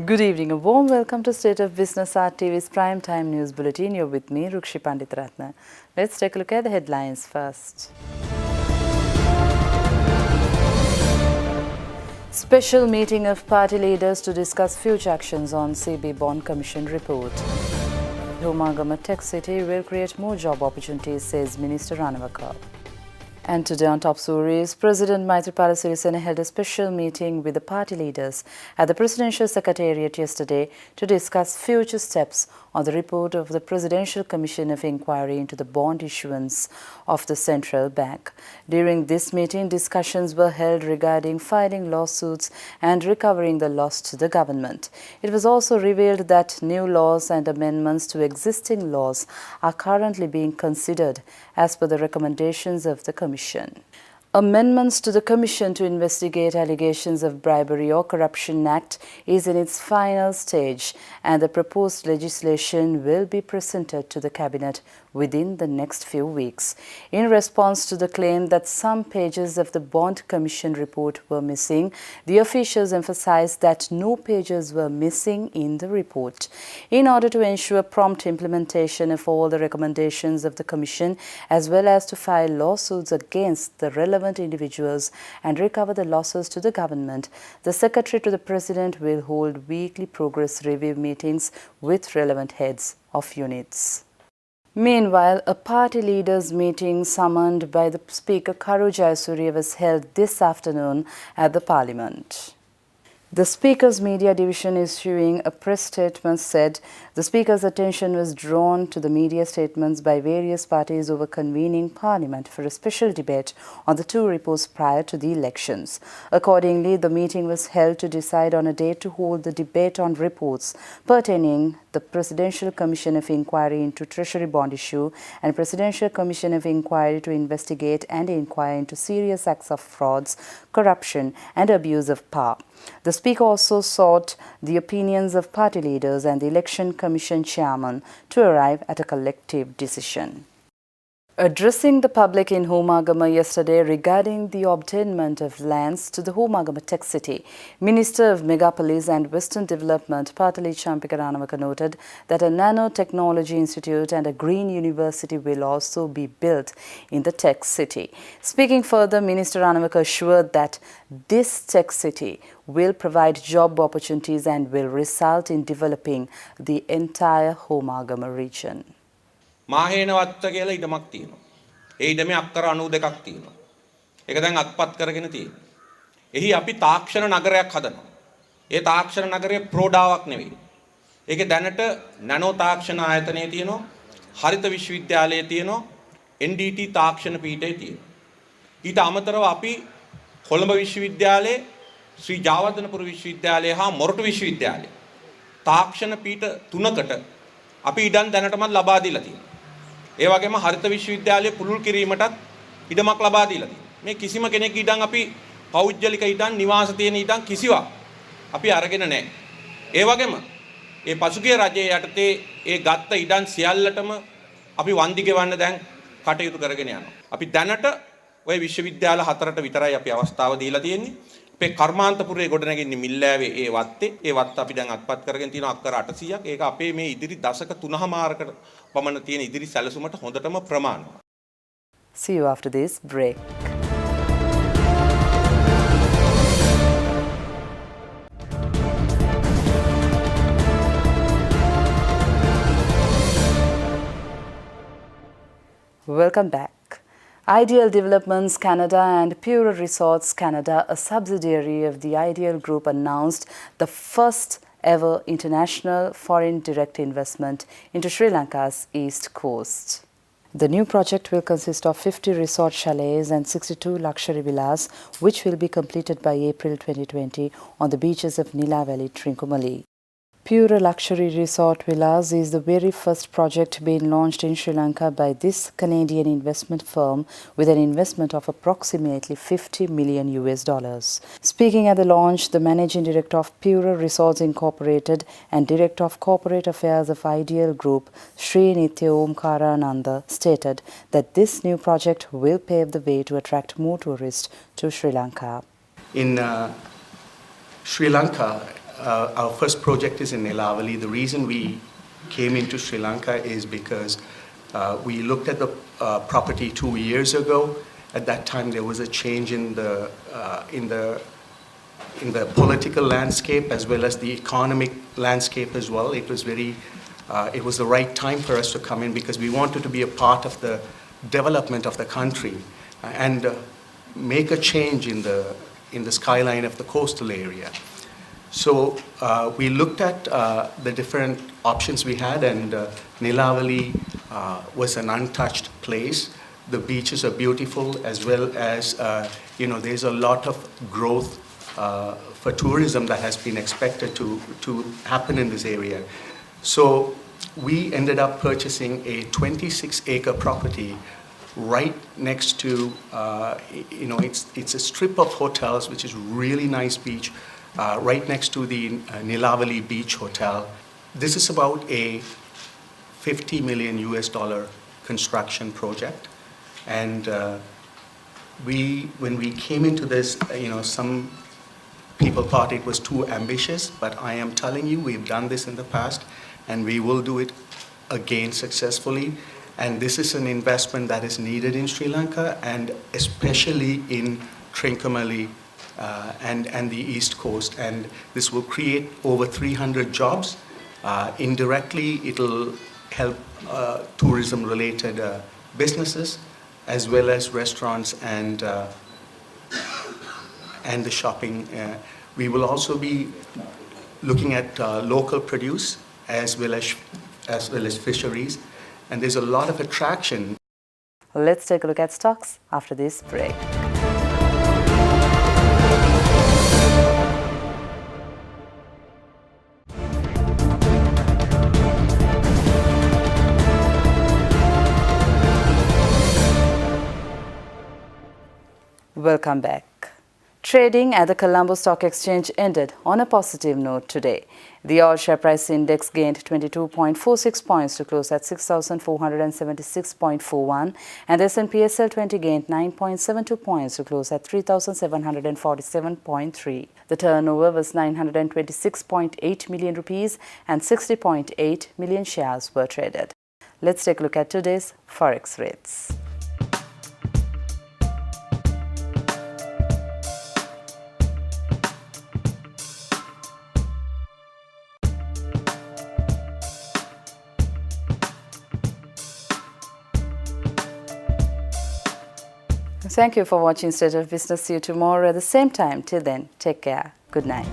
Good evening. A warm welcome to State of Business Art TV's Prime Time News Bulletin. You're with me, Rukshi Panditratna. Let's take a look at the headlines first. Special meeting of party leaders to discuss future actions on CB Bond Commission report. Homagama Tech City will create more job opportunities, says Minister Ranavaka. And today on Top Stories, President Maithripala Sirisena held a special meeting with the party leaders at the Presidential Secretariat yesterday to discuss future steps on the report of the Presidential Commission of Inquiry into the bond issuance of the Central Bank. During this meeting, discussions were held regarding filing lawsuits and recovering the loss to the government. It was also revealed that new laws and amendments to existing laws are currently being considered as per the recommendations of the Commission. Amendments to the Commission to investigate allegations of bribery or corruption Act is in its final stage, and the proposed legislation will be presented to the Cabinet within the next few weeks. In response to the claim that some pages of the Bond Commission report were missing, the officials emphasized that no pages were missing in the report. In order to ensure prompt implementation of all the recommendations of the Commission, as well as to file lawsuits against the relevant individuals and recover the losses to the government, the Secretary to the President will hold weekly progress review meetings with relevant heads of units. Meanwhile, a party leaders meeting summoned by the Speaker Karu Jayasuriya was held this afternoon at the Parliament. The Speaker's media division issuing a press statement said the Speaker's attention was drawn to the media statements by various parties over convening Parliament for a special debate on the two reports prior to the elections. Accordingly, the meeting was held to decide on a date to hold the debate on reports pertaining the Presidential Commission of Inquiry into Treasury Bond issue and Presidential Commission of Inquiry to investigate and inquire into serious acts of frauds, corruption and abuse of power. The Speaker also sought the opinions of party leaders and the Election Commission Chairman to arrive at a collective decision. Addressing the public in Homagama yesterday regarding the obtainment of lands to the Homagama Tech City, Minister of Megapolis and Western Development Patali Champika Ranavaka noted that a nanotechnology institute and a green university will also be built in the tech city. Speaking further, Minister Ranavaka assured that this tech city will provide job opportunities and will result in developing the entire Homagama region. මාහේනවත්ත කියලා ඉඩමක් තියෙනවා. ඒ ඉඩමේ අක්කර 92ක් තියෙනවා. ඒක දැන් අත්පත් කරගෙන තියෙනවා. එහි අපි තාක්ෂණ නගරයක් හදනවා. ඒ තාක්ෂණ නගරයේ ප්‍රෝඩාවක් නෙවෙයි. ඒකේ දැනට නැනෝ තාක්ෂණ ආයතනය තියෙනවා. හරිත විශ්වවිද්‍යාලය තියෙනවා. NDT තාක්ෂණ පීඨය තියෙනවා. ඊට අමතරව අපි කොළඹ විශ්වවිද්‍යාලයේ ශ්‍රී ජාවර්ධනපුර විශ්වවිද්‍යාලය හා මොරටු විශ්වවිද්‍යාලය තාක්ෂණ පීඨ තුනකට අපි ඉඩම් දැනටමත් ලබා දීලා තියෙනවා. ඒ වගේම හරිත විශ්වවිද්‍යාලයේ පුළුල් කිරීමටත් ඉඩමක් ලබා දීලා තියෙනවා. මේ කිසිම කෙනෙක් ඉඩම් අපි පෞද්ගලික ඉඩම් නිවාස තියෙන ඉඩම් කිසිවක් අපි අරගෙන නැහැ. ඒ වගේම මේ පසුගිය රජයේ යටතේ ඒ ගත්ත ඉඩම් සියල්ලටම අපි වන්දි ගෙවන්න දැන් කටයුතු කරගෙන යනවා. අපි දැනට ওই විශ්වවිද්‍යාල හතරට විතරයි අපි අවස්ථාව දීලා තියෙන්නේ. අපේ කර්මාන්තපුරේ ගොඩනැගෙන්නේ මිල්ලෑවේ ඒ වත්ත අපි දැන් අත්පත් කරගෙන තියෙනවා අක්කර 800ක්. ඒක අපේ මේ ඉදිරි දශක 3මාරකට පමණ තියෙන ඉදිරි සැලසුමට හොඳටම ප්‍රමාණවත්. See you after this break. Welcome back. Ideal Developments Canada and Pura Resorts Canada, a subsidiary of the Ideal Group, announced the first ever international foreign direct investment into Sri Lanka's east coast. The new project will consist of 50 resort chalets and 62 luxury villas, which will be completed by April 2020 on the beaches of Nila Valley, Trincomalee. Pura Luxury Resort Villas is the very first project being launched in Sri Lanka by this Canadian investment firm with an investment of approximately $50 million. Speaking at the launch, the Managing Director of Pura Resorts Incorporated and Director of Corporate Affairs of Ideal Group, Sri Nitya Omkarananda, stated that this new project will pave the way to attract more tourists to Sri Lanka. In Sri Lanka, our first project is in Nilavali. The reason we came into Sri Lanka is because we looked at the property 2 years ago. At that time, there was a change in the political landscape as well as the economic landscape as well. It was it was the right time for us to come in because we wanted to be a part of the development of the country and make a change in the skyline of the coastal area. So we looked at the different options we had, and Nilavali was an untouched place. The beaches are beautiful, as well as there's a lot of growth for tourism that has been expected to happen in this area. So we ended up purchasing a 26-acre property right next to, it's a strip of hotels, which is really nice beach, right next to the Nilavali Beach Hotel. This is about a $50 million construction project. And when we came into this, some people thought it was too ambitious, but I am telling you, we've done this in the past, and we will do it again successfully. And this is an investment that is needed in Sri Lanka, and especially in Trincomalee and the East Coast. And this will create over 300 jobs. Indirectly, it'll help tourism-related businesses, as well as restaurants and the shopping. We will also be looking at local produce as well as fisheries, and there's a lot of attraction. Let's take a look at stocks after this break. Welcome back. Trading at the Colombo Stock Exchange ended on a positive note today. The all share price index gained 22.46 points to close at 6,476.41, and the S&P SL 20 gained 9.72 points to close at 3,747.3. The turnover was 926.8 million rupees and 60.8 million shares were traded. Let's take a look at today's forex rates. Thank you for watching State of Business. See you tomorrow at the same time. Till then, take care. Good night.